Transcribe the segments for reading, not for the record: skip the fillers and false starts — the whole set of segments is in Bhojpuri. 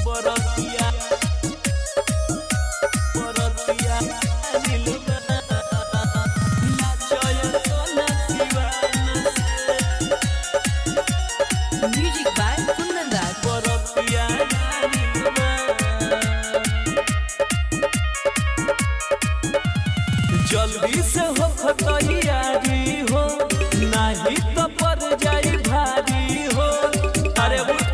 बरतिया बरतिया नीलबा नाचय सोना सिवान म्यूजिक बाय कुंदन राज। बरतिया नीलबा जल्दी से हो तैयारी हो नहीं तो पर जाई भारी हो। अरे उठ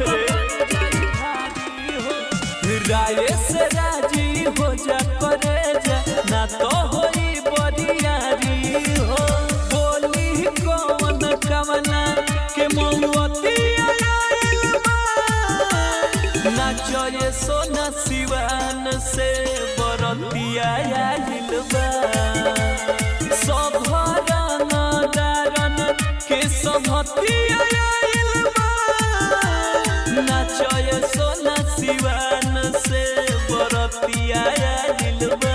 रे राय से राजी हो जा करे जा ना तो होई बरियारी हो। बोली कौन कवना के मौती आइल बा नाचो ये सोना सिवान से बरतिया आइल बा। सब दारन के सभतिया आइल बा नाचो ये सोना सिवान से बरतिया आइल बा।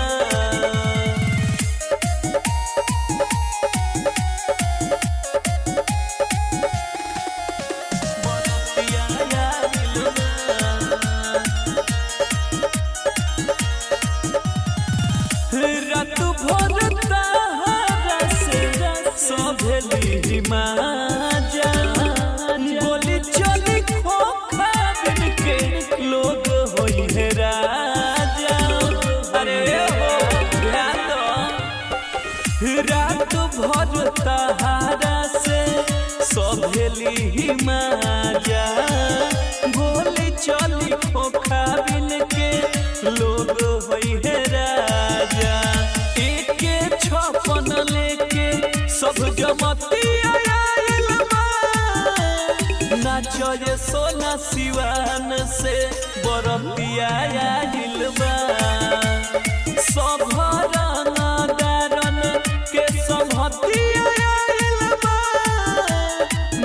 बरतिया आइल बा रात भर तारा से सभेली माजा गोली चली खोखा बिन के लोग होई है राजा। अरे हो रात भर तारा से सभेली माजा गोली चली खोखा बिन के लोग होई है राजा। एके 56 लेके सब जमती आइल बा नाचो ये सोना सिवान से बरतिया आइल बा। सब दारन के सभती आइल बा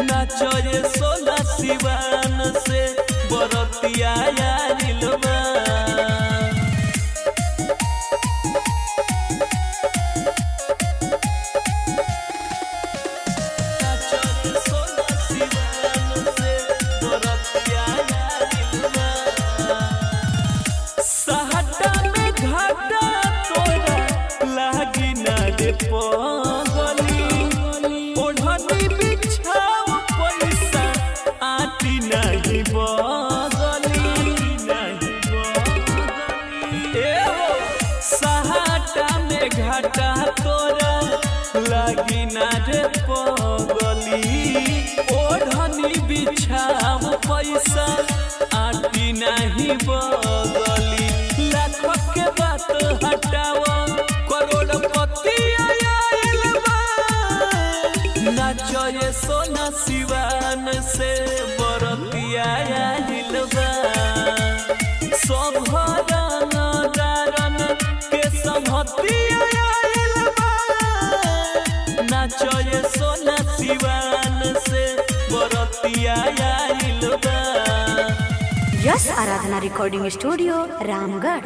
नाचो ये सोना सिवान से बरतिया आइल बा। सहटा में घाटा तोरा लागी ना रे पगली ओढ़नी बिछाव पैसा आटी नहीं बगली ए हो सहटा में घाटा तोरा लागी ना रे पगली ओढ़नी बिछाव पैसा आटी नहीं बगली। लाखों के बात हटाव करोड़पति आइल बा नाचो ये सोना सिवान से बरतिया आइल बा। सब दारन के सभती आइल बा नाचो ये सोना सिवान से बरतिया आइल बा। यस आराधना रिकॉर्डिंग स्टूडियो रामगढ़।